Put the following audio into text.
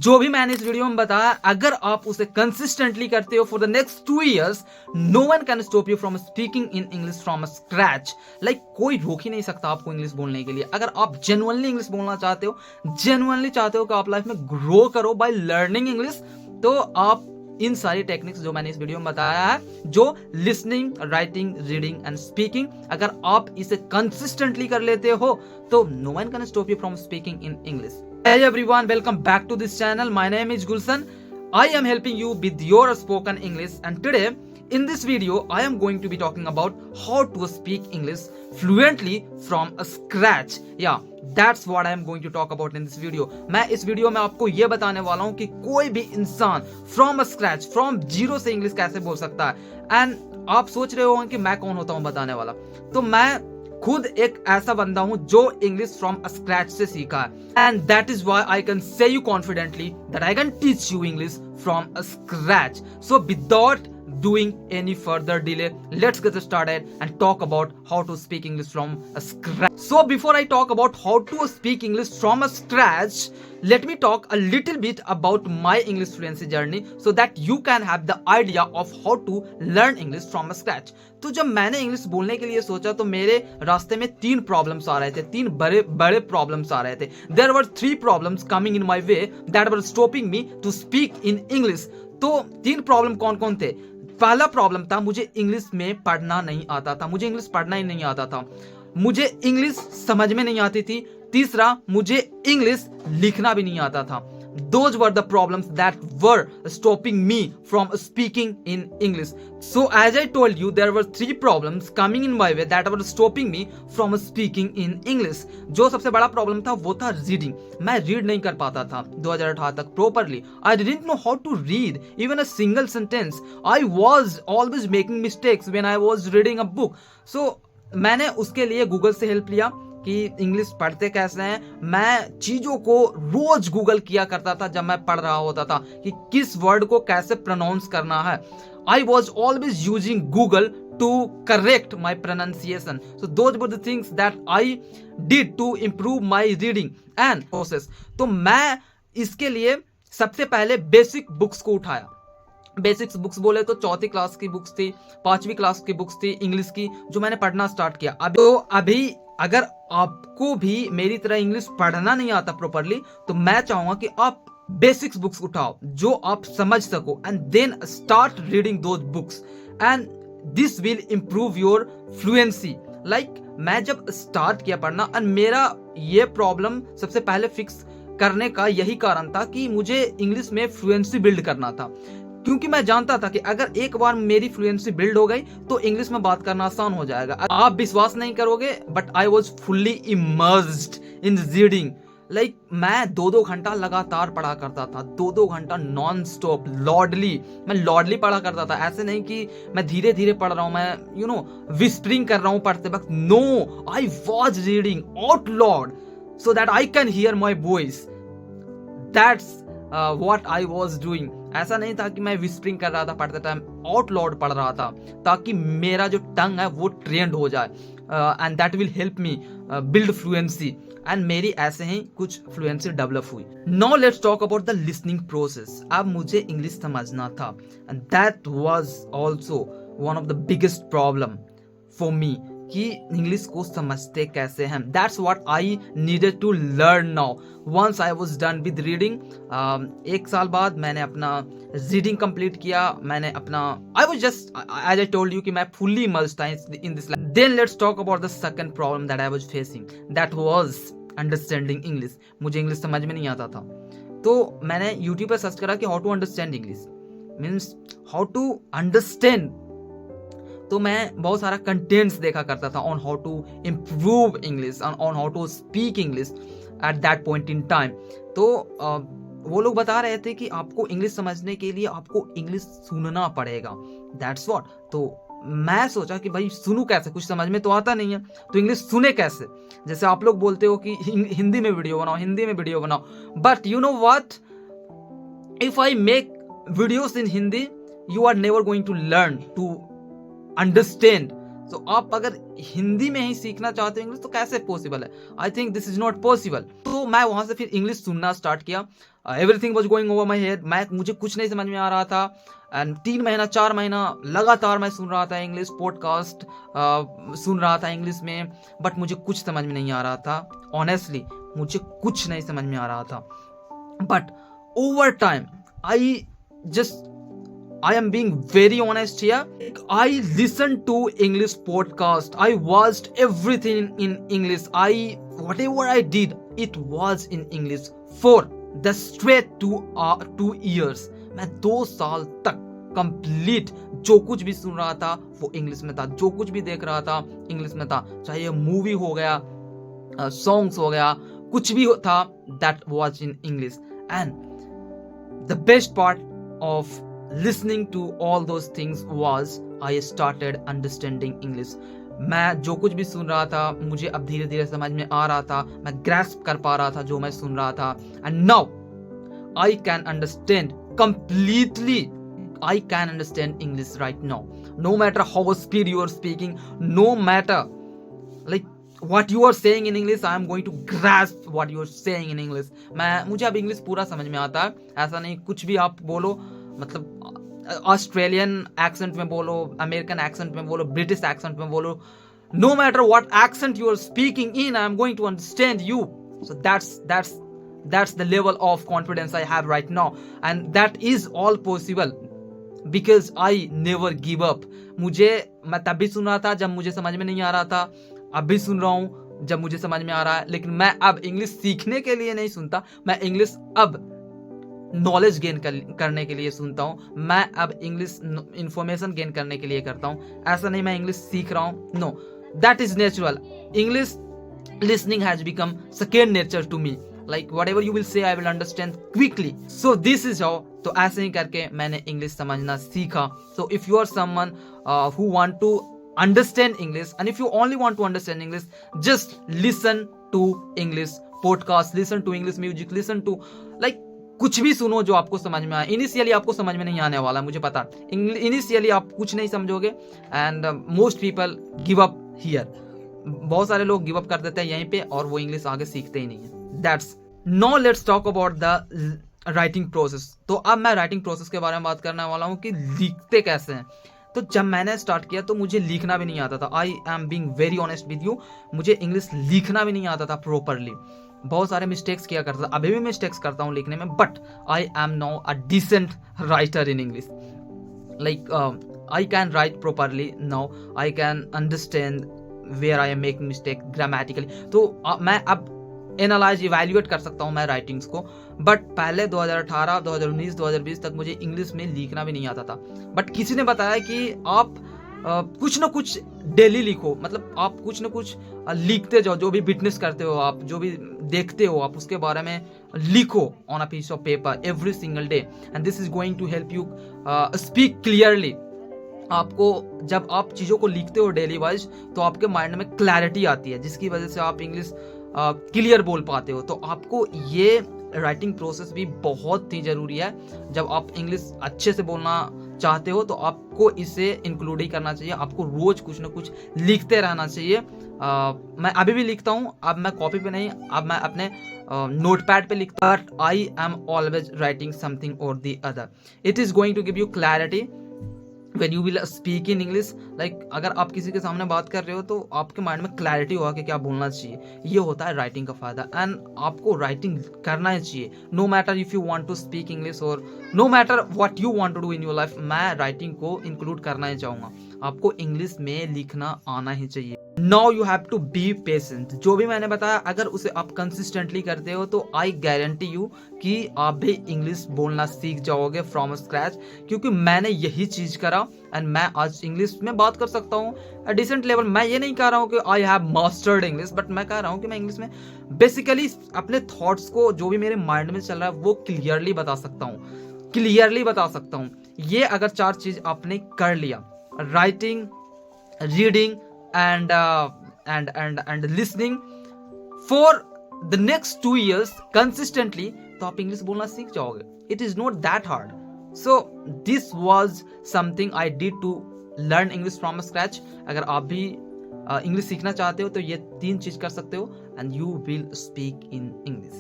जो भी मैंने इस वीडियो में बताया, अगर आप उसे कंसिस्टेंटली करते हो for the next 2 years, no one can stop you from speaking in English from scratch. Like कोई रोक ही नहीं सकता आपको इंग्लिश बोलने के लिए। अगर आप जेन्युइनली इंग्लिश बोलना चाहते हो, जेन्युइनली चाहते हो कि आप लाइफ में ग्रो करो बाय लर्निंग इंग्लिश, तो आप इन सारी टेक्निक्स जो मैंने इस वीडियो में बताया है, जो listening, writing, reading and speaking, अगर आप इसे कंसिस्टेंटली कर लेते हो तो no one can stop you from speaking in English. Hey everyone, welcome back to this channel. My name is Gulshan. I am helping you with your spoken English, and today in this video I am going to be talking about how to speak English fluently from scratch. Yeah, that's what I am going to talk about in this video. मैं इस video में आपको ये बताने वाला हूँ कि कोई भी इंसान from scratch, from zero से इंग्लिश कैसे बोल सकता है। एंड आप सोच रहे होंगे कि मैं कौन होता हूँ बताने वाला। तो मैं खुद एक ऐसा बंदा हूं जो इंग्लिश फ्रॉम स्क्रैच से सीखा है, and that is why I can say you confidently that I can teach you English from scratch. So without doing any further delay, let's get started and talk about how to speak English from scratch. So before I talk about how to speak English from scratch, let me talk a little bit about my English fluency journey so that you can have the idea of how to learn English from scratch. तो जब मैंने English बोलने के लिए सोचा तो मेरे रास्ते में 3 प्रॉब्लम्स आ रहे थे, 3 बड़े बड़े प्रॉब्लम्स आ रहे थे। There were 3 problems coming in my way that were stopping me to speak in English. तो 3 प्रॉब्लम कौन कौन थे? पहला प्रॉब्लम था, मुझे इंग्लिश में पढ़ना नहीं आता था। मुझे इंग्लिश पढ़ना ही नहीं आता था, मुझे इंग्लिश समझ में नहीं आती थी। तीसरा, मुझे इंग्लिश लिखना भी नहीं आता था। Those were the problems that were stopping me from speaking in English. So as I told you, there were 3 problems coming in my way that were stopping me from speaking in English. जो सबसे बड़ा problem था वो था reading. मैं read नहीं कर पाता था 2018 तक properly. I didn't know how to read even a single sentence. I was always making mistakes when I was reading a book. So मैंने उसके लिए गूगल से हेल्प लिया कि इंग्लिश पढ़ते कैसे हैं। मैं चीज़ों को रोज गूगल किया करता था जब मैं पढ़ रहा होता था कि किस वर्ड को कैसे प्रोनाउंस करना है। I was always using Google to correct my pronunciation. So those were the things that I did to improve my reading and process. तो मैं इसके लिए सबसे पहले बेसिक बुक्स को उठाया। बेसिक्स बुक्स बोले तो 4th क्लास की बुक्स थी, 5वीं क्लास की बुक्स थी इंग्लिश की, जो मैंने पढ़ना स्टार्ट किया। अभी अगर आपको भी मेरी तरह इंग्लिश पढ़ना नहीं आता प्रॉपरली, तो मैं चाहूंगा कि आप बेसिक्स बुक्स उठाओ जो आप समझ सको, and then start reading those books, and this will improve your fluency. Like मैं जब स्टार्ट किया पढ़ना, एंड मेरा ये प्रॉब्लम सबसे पहले फिक्स करने का यही कारण था कि मुझे इंग्लिश में फ्लुएंसी बिल्ड करना था। क्योंकि मैं जानता था कि अगर एक बार मेरी फ्लुएंसी बिल्ड हो गई तो इंग्लिश में बात करना आसान हो जाएगा। आप विश्वास नहीं करोगे, but I was fully immersed in reading. Like मैं 2-2 घंटा लगातार पढ़ा करता था, 2-2 घंटा नॉन स्टॉप लॉर्डली। मैं लॉर्डली पढ़ा करता था, ऐसे नहीं कि मैं धीरे धीरे पढ़ रहा हूँ, मैं विस्परिंग कर रहा हूँ पढ़ते वक्त। No, I was reading out loud so that I can hear my voice. That's what I was doing. ऐसा नहीं था कि मैं विस्परिंग कर रहा था पढ़ते टाइम, आउट लॉर्ड पढ़ रहा था ताकि मेरा जो टंग है वो ट्रेंड हो जाए, and that will help me build fluency. And मेरी ऐसे ही कुछ फ्लुएंसी डेवलप हुई। Now let's talk about the listening process. अब मुझे इंग्लिश समझना था, and that was also one of the biggest problem for me कि इंग्लिश को समझते कैसे हैं। That's what I needed to learn now once I was done with reading. 1 साल बाद मैंने अपना रीडिंग कंप्लीट किया। मैंने अपना I was just as I told you कि मैं फुल्ली इमर्स्ड था in this. Then let's talk about the second problem that I was facing, that was understanding English. मुझे इंग्लिश समझ में नहीं आता था, तो मैंने यूट्यूब पर सर्च करा कि how to understand English, means how to understand. तो मैं बहुत सारा कंटेंट्स देखा करता था on how to improve English, on how to speak English at that point in time. तो वो लोग बता रहे थे कि आपको इंग्लिश समझने के लिए आपको इंग्लिश सुनना पड़ेगा, दैट्स व्हाट। तो मैं सोचा कि भाई सुनूं कैसे, कुछ समझ में तो आता नहीं है, तो इंग्लिश सुने कैसे। जैसे आप लोग बोलते हो कि हिंदी में वीडियो बनाओ, हिंदी में वीडियो बनाओ, but you know what, if I make videos in Hindi, you are never going to learn to understand सो आप अगर हिंदी में ही सीखना चाहते हो इंग्लिश तो कैसे पॉसिबल है? I think this is not possible. तो मैं वहां से फिर इंग्लिश सुनना स्टार्ट किया। Everything was going over my head, मुझे कुछ नहीं समझ में आ रहा था। एंड 3 महीना 4 महीना लगातार मैं सुन रहा था इंग्लिश पॉडकास्ट, सुन रहा था इंग्लिश में, बट मुझे कुछ समझ में नहीं आ रहा था। ऑनेस्टली मुझे कुछ नहीं समझ में आ रहा था। But over time I am being very honest here. I listened to English podcast. I watched everything in English. Whatever I did, it was in English for the straight 2 years. मैं 2 साल तक कंप्लीट जो कुछ भी सुन रहा था वो English में था, जो कुछ भी देख रहा था इंग्लिश में था, चाहे ये मूवी हो गया, सॉन्ग्स हो गया, कुछ भी था, that was in English. And the best part of listening to all those things was I started understanding English. मैं जो कुछ भी सुन रहा था मुझे अब धीरे धीरे समझ में आ रहा था, मैं ग्रैस्प कर पा रहा था जो मैं सुन रहा था। And now I can understand completely. I can understand English right now. No matter how speed you are speaking, no matter like what you are saying in English, I am going to grasp what you are saying in English. मुझे अब English पूरा समझ में आता है। ऐसा नहीं कुछ भी आप बोलो, मतलब ऑस्ट्रेलियन एक्सेंट में बोलो, अमेरिकन एक्सेंट में बोलो, ब्रिटिश एक्सेंट में बोलो, no matter what accent you are speaking in, I am going to understand you. So that's the level of confidence I have right now, and that is all possible because I never give up. मैं तब भी सुन रहा था जब मुझे समझ में नहीं आ रहा था, अब भी सुन रहा हूँ जब मुझे समझ में आ रहा है, लेकिन मैं अब इंग्लिश सीखने के लिए नहीं सुनता, मैं इंग्लिश अब नॉलेज गेन करने के लिए सुनता हूँ। मैं अब इंग्लिश इंफॉर्मेशन गेन करने के लिए करता हूँ। ऐसा नहीं मैं इंग्लिश सीख रहा हूँ, no, that is natural. English listening has become second nature to me, like whatever you will say I will understand quickly. So this is how, तो ऐसे ही करके मैंने इंग्लिश समझना सीखा। So if you are someone who want to understand English, and if you only want to understand English, just listen to English podcast, listen to English music, listen to like कुछ भी सुनो जो आपको समझ में आए। इनिशियली आपको समझ में नहीं आने वाला, मुझे पता, इनिशियली आप कुछ नहीं समझोगे, and most people give up here. बहुत सारे लोग गिव अप कर देते हैं यहीं पे और वो इंग्लिश आगे सीखते ही नहीं है। That's now let's talk about the writing process. तो अब मैं राइटिंग प्रोसेस के बारे में बात करने वाला हूँ कि लिखते कैसे हैं। तो जब मैंने स्टार्ट किया तो मुझे लिखना भी नहीं आता था। I am being very honest with you, मुझे इंग्लिश लिखना भी नहीं आता था प्रॉपरली। बहुत सारे मिस्टेक्स किया करता था, अभी भी मिस्टेक्स करता हूँ लिखने में, but I am now a decent writer in English. Like I can write properly now, I can understand where I am making mistake grammatically. तो मैं अब एनालाइज इवैल्यूएट कर सकता हूँ मैं राइटिंग्स को। बट पहले 2018, 2019, 2020 तक मुझे इंग्लिश में लिखना भी नहीं आता था। बट किसी ने बताया कि आप कुछ ना कुछ डेली लिखो, मतलब आप कुछ ना कुछ लिखते जाओ, जो भी विटनेस करते हो आप, जो भी देखते हो आप, उसके बारे में लिखो on a piece of paper every single day, and this is going to help you speak clearly. आपको जब आप चीज़ों को लिखते हो डेली वाइज तो आपके माइंड में क्लैरिटी आती है, जिसकी वजह से आप इंग्लिश क्लियर बोल पाते हो। तो आपको ये राइटिंग प्रोसेस भी बहुत ही ज़रूरी है। जब आप इंग्लिश अच्छे से बोलना चाहते हो तो आपको इसे इंक्लूड ही करना चाहिए। आपको रोज़ कुछ ना कुछ लिखते रहना चाहिए। मैं अभी भी लिखता हूँ, अब मैं कॉपी पे नहीं, अब मैं अपने नोटपैड पे लिखता हूँ। But I am always writing something or the other. It is going to give you clarity when you will speak in English, like अगर आप किसी के सामने बात कर रहे हो तो आपके माइंड में क्लैरिटी होगा कि क्या बोलना चाहिए। ये होता है राइटिंग का फायदा, एंड आपको राइटिंग करना ही चाहिए, no matter if you want to speak English or no matter what you want to do in your life. मैं राइटिंग को इंक्लूड करना ही चाहूँगा। आपको इंग्लिश में लिखना आना ही चाहिए। Now you have to be patient. जो भी मैंने बताया अगर उसे आप कंसिस्टेंटली करते हो तो आई गारंटी यू कि आप भी इंग्लिश बोलना सीख जाओगे फ्रॉम स्क्रैच, क्योंकि मैंने यही चीज़ करा एंड मैं आज इंग्लिश में बात कर सकता हूँ डिसेंट लेवल। मैं ये नहीं कह रहा हूँ कि I have mastered English, but मैं कह रहा हूँ कि मैं इंग्लिश में बेसिकली अपने थॉट्स को, जो भी मेरे माइंड में चल रहा है वो क्लियरली बता सकता हूँ। ये अगर 4 चीज़ आपने कर लिया, writing, reading and listening for the next 2 years consistently, तो आप इंग्लिश बोलना सीख जाओगे। It is not that hard. So this was something I did to learn English from scratch. अगर आप भी इंग्लिश सीखना चाहते हो तो ये 3 चीज कर सकते हो and you will speak in English.